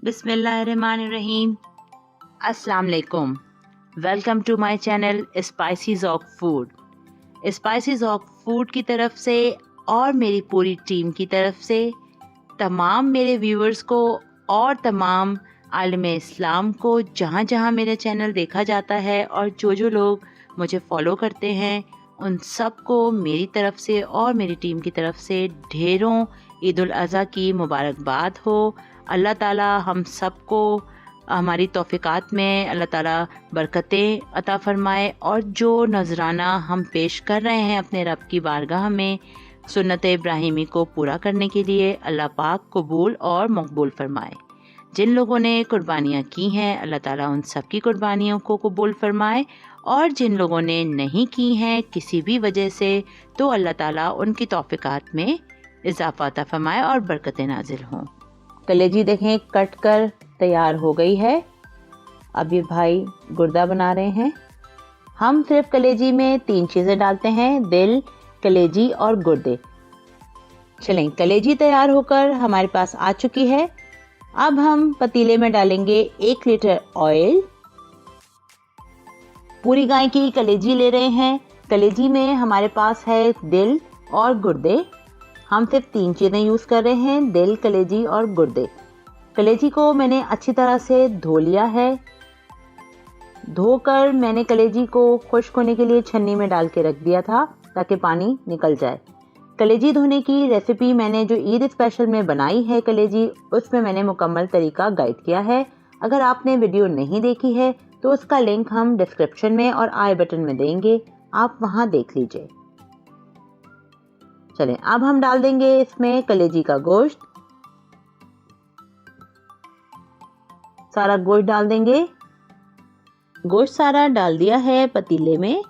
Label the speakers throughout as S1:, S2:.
S1: बिस्मिल्लाहिर्रहमानिर्रहीम। अस्सलाम वालेकुम। Welcome to my channel spices of food. Spices of food की तरफ से और मेरी पूरी टीम की तरफ से तमाम मेरे व्यूअर्स को और तमाम आलिम इस्लाम को जहाँ जहाँ मेरा चैनल देखा जाता है और जो लोग मुझे फॉलो करते हैं उन सब को मेरी तरफ से और मेरी टीम की तरफ से ढेरों ईद उल अज़हा की मुबारकबाद हो। अल्लाह ताला हम सबको हमारी तौफ़ीक़ात में अल्लाह ताला बरकतें अता फ़रमाए और जो नजराना हम पेश कर रहे हैं अपने रब की बारगाह में सुन्नत इब्राहिमी को पूरा करने के लिए अल्लाह पाक कबूल और मकबूल फ़रमाए। जिन लोगों ने कुर्बानियाँ की हैं अल्लाह ताला उन सब की कुर्बानियों को कबूल फ़रमाए और जिन लोगों ने नहीं की हैं किसी भी वजह से तो अल्लाह ताला उनकी तौफ़ीक़ात में इजाफ़ा अता फ़रमाए और बरकतें नाजिल हों। कलेजी देखें कट कर तैयार हो गई है। अब ये भाई गुर्दा बना रहे हैं। हम सिर्फ कलेजी में 3 चीज़ें डालते हैं, दिल, कलेजी और गुर्दे। चलें, कलेजी तैयार होकर हमारे पास आ चुकी है। अब हम पतीले में डालेंगे 1 लीटर ऑयल। पूरी गाय की कलेजी ले रहे हैं। कलेजी में हमारे पास है दिल और गुर्दे। हम सिर्फ 3 चीज़ें यूज़ कर रहे हैं, दिल, कलेजी और गुर्दे। कलेजी को मैंने अच्छी तरह से धो लिया है। धोकर मैंने कलेजी को खुश्क होने के लिए छन्नी में डाल के रख दिया था ताकि पानी निकल जाए। कलेजी धोने की रेसिपी मैंने जो ईद स्पेशल में बनाई है कलेजी, उसमें मैंने मुकम्मल तरीका गाइड किया है। अगर आपने वीडियो नहीं देखी है तो उसका लिंक हम डिस्क्रिप्शन में और आई बटन में देंगे, आप वहाँ देख लीजिए। चलें, अब हम डाल देंगे इसमें कलेजी का गोश्त। सारा गोश्त डाल देंगे। गोश्त सारा डाल दिया है पतीले में।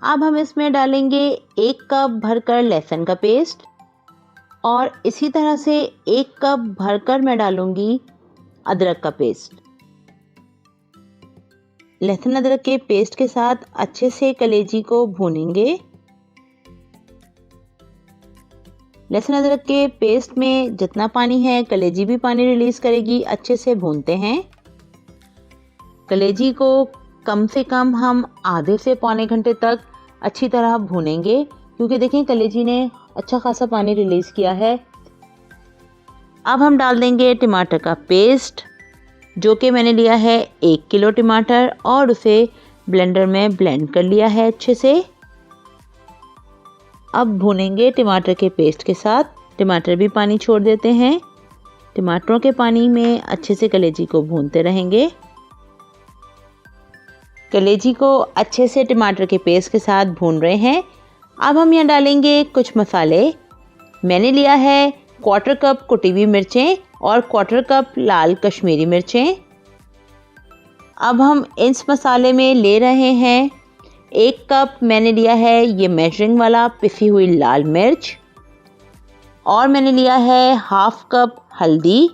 S1: अब हम इसमें डालेंगे 1 कप भरकर लहसुन का पेस्ट और इसी तरह से 1 कप भरकर मैं डालूंगी अदरक का पेस्ट। लहसुन अदरक के पेस्ट के साथ अच्छे से कलेजी को भूनेंगे। लहसुन अदरक के पेस्ट में जितना पानी है कलेजी भी पानी रिलीज करेगी। अच्छे से भूनते हैं। कलेजी को कम से कम हम आधे से पौने घंटे तक अच्छी तरह भूनेंगे क्योंकि देखें कलेजी ने अच्छा खासा पानी रिलीज किया है। अब हम डाल देंगे टमाटर का पेस्ट, जो कि मैंने लिया है 1 किलो टमाटर और उसे ब्लेंडर में ब्लेंड कर लिया है अच्छे से। अब भूनेंगे टमाटर के पेस्ट के साथ। टमाटर भी पानी छोड़ देते हैं। टमाटरों के पानी में अच्छे से कलेजी को भूनते रहेंगे। कलेजी को अच्छे से टमाटर के पेस्ट के साथ भून रहे हैं। अब हम यहाँ डालेंगे कुछ मसाले। मैंने लिया है 1/4 कप कुटी हुई मिर्चें और 1/4 कप लाल कश्मीरी मिर्चें। अब हम इस मसाले में ले रहे हैं 1 कप मैंने लिया है ये मेजरिंग वाला पिसी हुई लाल मिर्च और मैंने लिया है 1/2 कप हल्दी,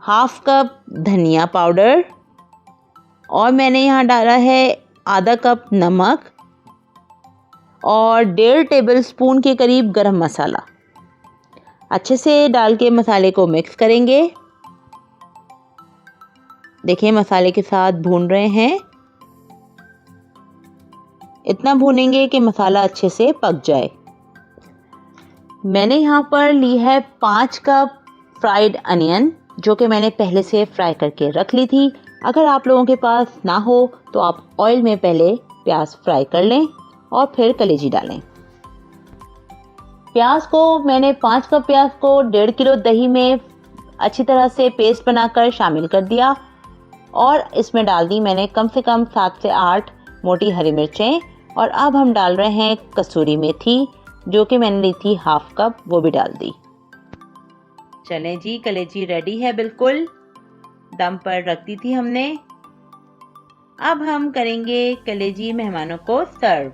S1: 1/2 कप धनिया पाउडर और मैंने यहाँ डाला है आधा कप नमक और 1.5 टेबलस्पून के करीब गरम मसाला। अच्छे से डाल के मसाले को मिक्स करेंगे। देखिए मसाले के साथ भून रहे हैं। इतना भूनेंगे कि मसाला अच्छे से पक जाए। मैंने यहाँ पर ली है 5 कप फ्राइड अनियन, जो कि मैंने पहले से फ्राई करके रख ली थी। अगर आप लोगों के पास ना हो तो आप ऑयल में पहले प्याज फ्राई कर लें और फिर कलेजी डालें। प्याज को मैंने 5 कप प्याज को 1.5 किलो दही में अच्छी तरह से पेस्ट बनाकर शामिल कर दिया और इसमें डाल दी मैंने कम से कम 7 से 8 मोटी हरी मिर्चें और अब हम डाल रहे हैं कसूरी मेथी, जो कि मैंने ली थी 1/2 कप, वो भी डाल दी। चलें जी, कलेजी रेडी है, बिल्कुल दम पर रख दी थी हमने। अब हम करेंगे कलेजी मेहमानों को सर्व।